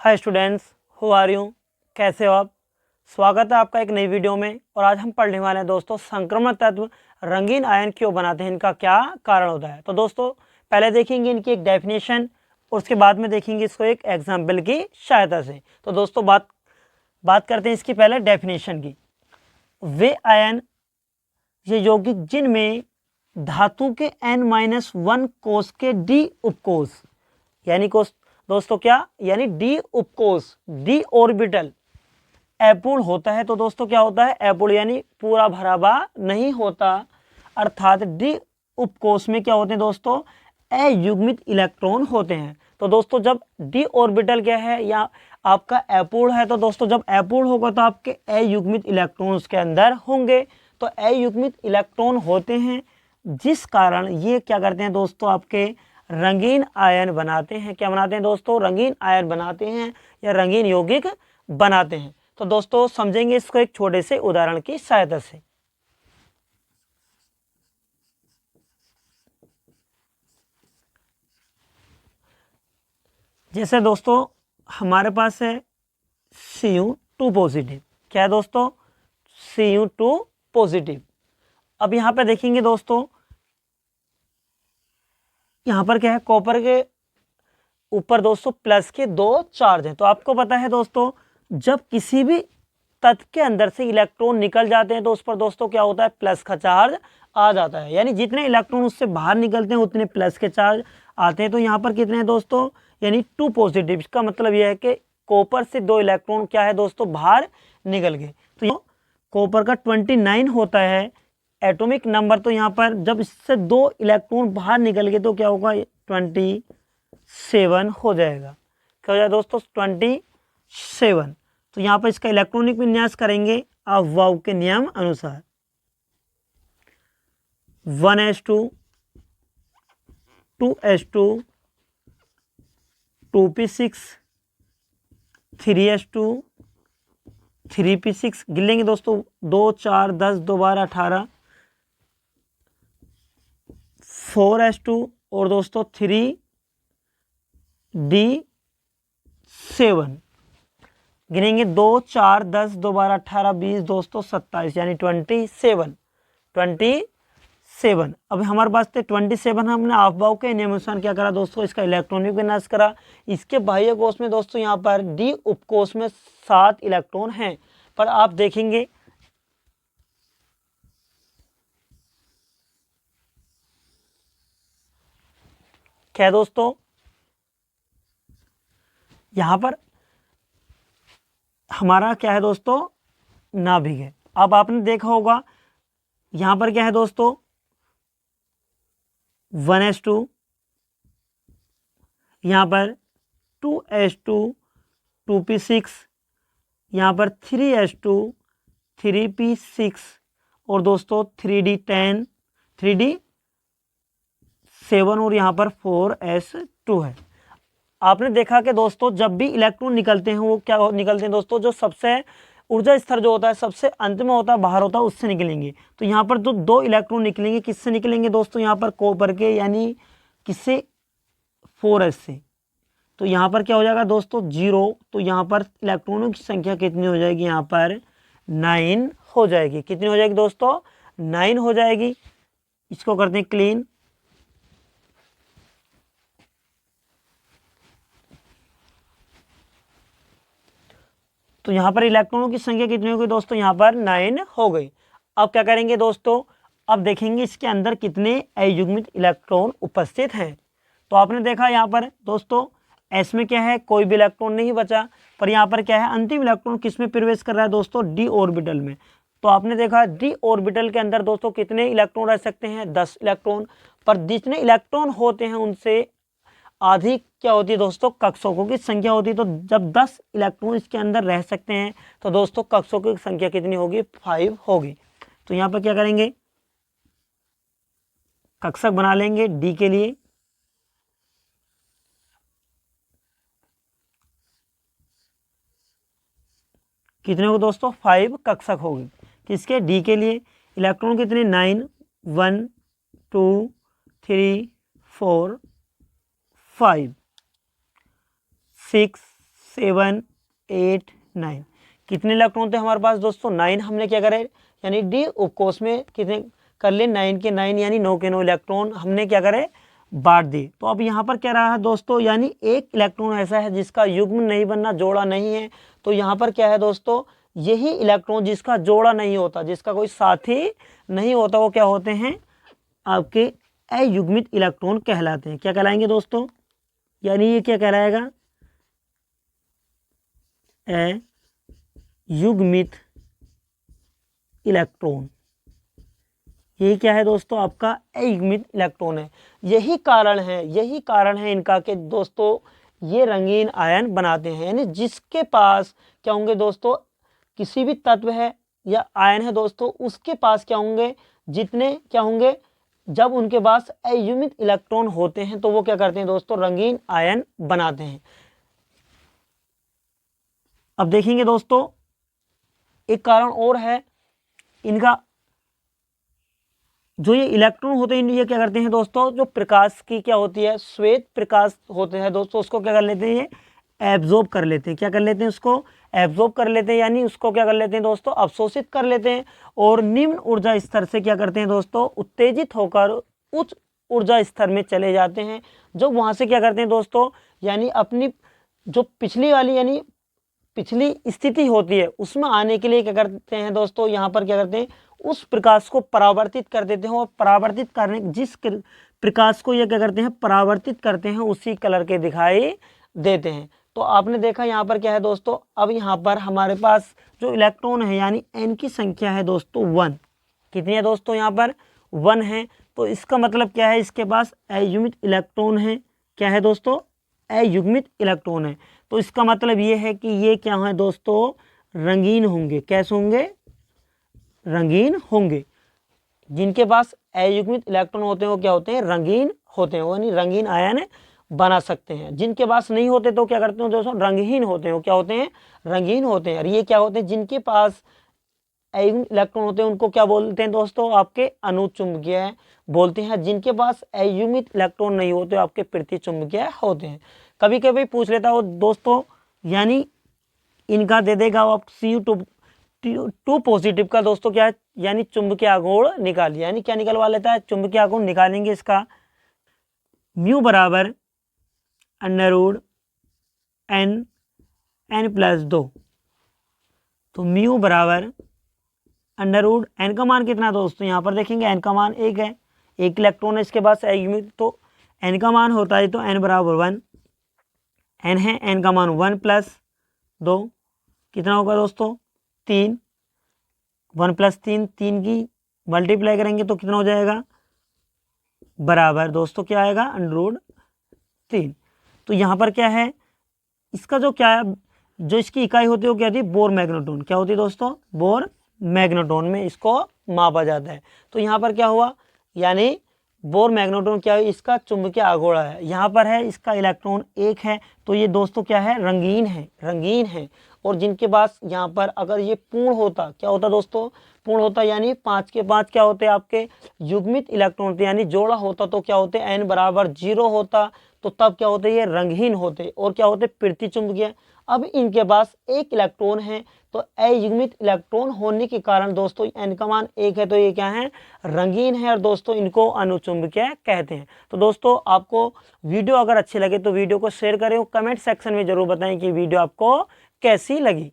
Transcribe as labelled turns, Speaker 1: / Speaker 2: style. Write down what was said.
Speaker 1: Hi students, who are you? कैसे हो आप? स्वागत है आपका एक नई वीडियो में। और आज हम पढ़ने वाले हैं दोस्तों संक्रमण तत्व रंगीन आयन क्यों बनाते हैं, इनका क्या कारण होता है। तो दोस्तों पहले देखेंगे इनकी एक डेफिनेशन, उसके बाद में देखेंगे इसको एक एग्जाम्पल की सहायता से। तो दोस्तों बात करते हैं इसकी पहले डेफिनेशन की। वे आयन ये यौगिक जिनमें धातु के N-1 कोष के डी उपकोष यानी कोष दोस्तों क्या यानी डी उपकोष डी ऑर्बिटल अपूर्ण होता है। तो दोस्तों क्या होता है? अपूर्ण यानी पूरा भरा हुआ नहीं होता, अर्थात डी उपकोष में क्या होते हैं दोस्तों? अयुग्मित इलेक्ट्रॉन होते हैं। तो दोस्तों जब डी ऑर्बिटल क्या है या आपका अपूर्ण है, तो दोस्तों जब अपूर्ण होगा तो आपके अयुग्मित इलेक्ट्रॉन उसके अंदर होंगे। तो अयुग्मित इलेक्ट्रॉन होते हैं जिस कारण ये क्या करते हैं दोस्तों? आपके रंगीन आयन बनाते हैं। क्या बनाते हैं दोस्तों? रंगीन आयन बनाते हैं या रंगीन यौगिक बनाते हैं। तो दोस्तों समझेंगे इसको एक छोटे से उदाहरण की सहायता से। जैसे दोस्तों हमारे पास है Cu2 पॉजिटिव। क्या है दोस्तों? Cu2 positive. अब यहाँ पे देखेंगे दोस्तों, यहाँ पर क्या है? कॉपर के ऊपर दोस्तों प्लस के 2 चार्ज हैं। तो आपको पता है दोस्तों, जब किसी भी तत्व के अंदर से इलेक्ट्रॉन निकल जाते हैं तो उस पर दोस्तों क्या होता है? प्लस का चार्ज आ जाता है। यानी जितने इलेक्ट्रॉन उससे बाहर निकलते हैं उतने प्लस के चार्ज आते हैं। तो यहाँ पर कितने हैं दोस्तों? यानी 2 पॉजिटिव। इसका मतलब यह है कि कॉपर से 2 इलेक्ट्रॉन क्या है दोस्तों? बाहर निकल गए। तो कॉपर का 29 होता है एटॉमिक नंबर। तो यहाँ पर जब इससे 2 इलेक्ट्रॉन बाहर निकल गए तो क्या होगा? 27 हो जाएगा। क्या हो जाएगा दोस्तों? 27। तो यहाँ पर इसका इलेक्ट्रॉनिक विन्यास करेंगे आप वाउ के नियम अनुसार। 1s2 2s2 2p6 3s2 3p6 गिलेंगे दोस्तों। 2 4 10 2 12 18 4s2 और दोस्तों 3d7 गिनेंगे। 2 4 10 2 12 18 20 दोस्तों 27 यानी 27। अब हमारे पास थे 27। हमने हाफ बाउ के नियमानुसार क्या करा दोस्तों? इसका इलेक्ट्रॉनिक विन्यास करा। इसके बाह्य कोष में दोस्तों यहाँ पर डी उपकोष में 7 इलेक्ट्रॉन हैं। पर आप देखेंगे क्या दोस्तों, यहाँ पर हमारा क्या है दोस्तों? नाभिक है। अब आपने देखा होगा यहाँ पर क्या है दोस्तों? 1s2, यहाँ पर 2s2 2p6, यहाँ पर 3s2 3p6 और दोस्तों 3d10 3d7 और यहाँ पर 4s2 है। आपने देखा कि दोस्तों जब भी इलेक्ट्रॉन निकलते हैं वो क्या निकलते हैं दोस्तों? जो सबसे ऊर्जा स्तर जो होता है सबसे अंत में होता है, बाहर होता है, उससे निकलेंगे। तो यहाँ पर जो 2 इलेक्ट्रॉन निकलेंगे किससे निकलेंगे दोस्तों? यहाँ पर कॉपर के यानी किससे? 4s से। तो यहाँ पर क्या हो जाएगा दोस्तों? 0। तो यहाँ पर इलेक्ट्रॉनों की संख्या कितनी हो जाएगी? यहाँ पर 9 हो जाएगी। कितनी हो जाएगी दोस्तों? 9 हो जाएगी। इसको करते हैं क्लीन। तो यहाँ पर इलेक्ट्रॉनों की संख्या कितनी हो गई दोस्तों? यहाँ पर 9 हो गई। अब क्या करेंगे दोस्तों? अब देखेंगे इसके अंदर कितने अयुग्मित इलेक्ट्रॉन उपस्थित हैं। तो आपने देखा यहाँ पर दोस्तों एस में क्या है? कोई भी इलेक्ट्रॉन नहीं बचा। पर यहाँ पर क्या है? अंतिम इलेक्ट्रॉन किस में प्रवेश कर रहा है दोस्तों? डी ऑर्बिटल में। तो आपने देखा डी ऑर्बिटल के अंदर दोस्तों कितने इलेक्ट्रॉन रह सकते हैं? 10 इलेक्ट्रॉन। पर जितने इलेक्ट्रॉन होते हैं उनसे आधी क्या होती है दोस्तों? कक्षकों की संख्या होती है। तो जब 10 इलेक्ट्रॉन इसके अंदर रह सकते हैं तो दोस्तों कक्षकों की संख्या कितनी होगी? 5 होगी। तो यहाँ पर क्या करेंगे? कक्षक बना लेंगे डी के लिए। कितने हो दोस्तों? 5 कक्षक होगी। किसके? डी के लिए। इलेक्ट्रॉन कितने? 9 1 2 3 4 5 6 7 8 9, कितने इलेक्ट्रॉन थे हमारे पास दोस्तों? 9। हमने क्या करे, यानी डी उपकोष में कितने कर लिए? 9 के 9, यानी 9 के 9 इलेक्ट्रॉन हमने क्या करे, बांट दिए। तो अब यहाँ पर क्या रहा है दोस्तों, यानी एक इलेक्ट्रॉन ऐसा है जिसका युग्म नहीं बनना, जोड़ा नहीं है। तो यहाँ पर क्या है दोस्तों, यही इलेक्ट्रॉन जिसका जोड़ा नहीं होता, जिसका कोई साथी नहीं होता, वो क्या होते हैं, आपके अयुग्मित इलेक्ट्रॉन कहलाते हैं। क्या कहलाएंगे दोस्तों, यानी ये क्या कहलाएगा, अयुग्मित इलेक्ट्रॉन। यही क्या है दोस्तों, आपका अयुग्मित इलेक्ट्रॉन है। यही कारण है इनका कि दोस्तों ये रंगीन आयन बनाते हैं। यानी जिसके पास क्या होंगे दोस्तों, किसी भी तत्व है या आयन है दोस्तों, उसके पास क्या होंगे, जितने क्या होंगे, जब उनके पास अयुग्मित इलेक्ट्रॉन होते हैं तो वो क्या करते हैं दोस्तों, रंगीन आयन बनाते हैं। अब देखेंगे दोस्तों, एक कारण और है इनका, जो ये इलेक्ट्रॉन होते हैं ये क्या करते हैं दोस्तों, जो प्रकाश की क्या होती है, श्वेत प्रकाश होते हैं दोस्तों, उसको क्या कर लेते हैं, ये एब्जॉर्ब कर लेते हैं। क्या कर लेते हैं, उसको एब्जॉर्ब कर लेते हैं, यानी उसको क्या कर लेते हैं दोस्तों, अवशोषित कर लेते हैं। और निम्न ऊर्जा स्तर से क्या करते हैं दोस्तों, उत्तेजित होकर उच्च ऊर्जा स्तर में चले जाते हैं। जो वहाँ से क्या करते हैं दोस्तों, यानी अपनी जो पिछली वाली यानी पिछली स्थिति होती है उसमें आने के लिए क्या करते हैं दोस्तों, यहाँ पर क्या करते हैं, उस प्रकाश को परावर्तित कर देते हैं। और परावर्तित करने, जिस प्रकाश को ये क्या करते हैं, परावर्तित करते हैं, उसी कलर के दिखाई देते हैं। तो आपने देखा यहाँ पर क्या है दोस्तों, अब यहाँ पर हमारे पास जो इलेक्ट्रॉन है, यानी एन की संख्या है दोस्तों 1। कितनी है दोस्तों, यहाँ पर 1 है। तो इसका मतलब क्या है, इसके पास अयुग्मित इलेक्ट्रॉन है। क्या है दोस्तों, अयुग्मित इलेक्ट्रॉन है। तो इसका मतलब ये है कि ये क्या है दोस्तों, रंगीन होंगे। कैसे होंगे, रंगीन होंगे। जिनके पास अयुग्मित इलेक्ट्रॉन होते हैं वो क्या होते हैं, रंगीन होते हैं, यानी रंगीन आयन बना सकते हैं। जिनके पास नहीं होते तो क्या करते हैं दोस्तों, रंगहीन होते हैं। वो क्या होते हैं, रंगीन होते हैं। और ये क्या होते हैं, जिनके पास अयुग्मित इलेक्ट्रॉन होते हैं उनको क्या बोलते हैं दोस्तों, आपके अनुचुंबकीय बोलते हैं। जिनके पास अयुग्मित इलेक्ट्रॉन नहीं होते आपके प्रतिचुंबकीय होते हैं। कभी कभी पूछ लेता हो दोस्तों, यानी इनका दे देगा आप Cu2 पॉजिटिव का दोस्तों क्या है, यानी चुंबकीय आघूर्ण निकालिए। यानी क्या निकलवा लेता है, चुंबकीय आघूर्ण निकालेंगे। इसका म्यू बराबर √n+2। तो म्यू बराबर √n का मान कितना दोस्तों, यहाँ पर देखेंगे n का मान 1 है, एक इलेक्ट्रॉन है इसके पास अयुग्मित, तो n का मान होता है तो n बराबर 1, n है, n का मान 1+2 कितना होगा दोस्तों, 3। 1+3, 3 की मल्टीप्लाई करेंगे तो कितना हो जाएगा, बराबर दोस्तों क्या आएगा, √3। तो यहाँ पर क्या है, इसका जो क्या है, जो इसकी इकाई होती है वो क्या होती है, बोर मैग्नेटॉन। क्या होती है दोस्तों, बोर मैग्नेटॉन में इसको मापा जाता है। तो यहाँ पर क्या हुआ, यानी बोर मैग्नेटॉन क्या है, इसका चुंबकीय आघूर्ण है। यहाँ पर है, इसका इलेक्ट्रॉन 1 है। तो ये दोस्तों क्या है, रंगीन है, रंगीन है। और जिनके पास यहाँ पर अगर ये पूर्ण होता, क्या होता दोस्तों, पूर्ण होता, यानी 5 के 5 क्या होते हैं आपके युग्मित इलेक्ट्रॉन होते, यानी जोड़ा होता तो क्या होते, n बराबर 0 होता, तो तब क्या होते, ये रंगहीन होते और क्या होते, प्रतिचुंबकीय। अब इनके पास एक इलेक्ट्रॉन है, तो अयुग्मित इलेक्ट्रॉन होने के कारण दोस्तों n का मान 1 है, तो ये क्या है, रंगीन है। और दोस्तों इनको अनुचुंबकीय कहते हैं। तो दोस्तों आपको वीडियो अगर अच्छी लगे तो वीडियो को शेयर करें और कमेंट सेक्शन में जरूर बताएं कि वीडियो आपको कैसी लगी।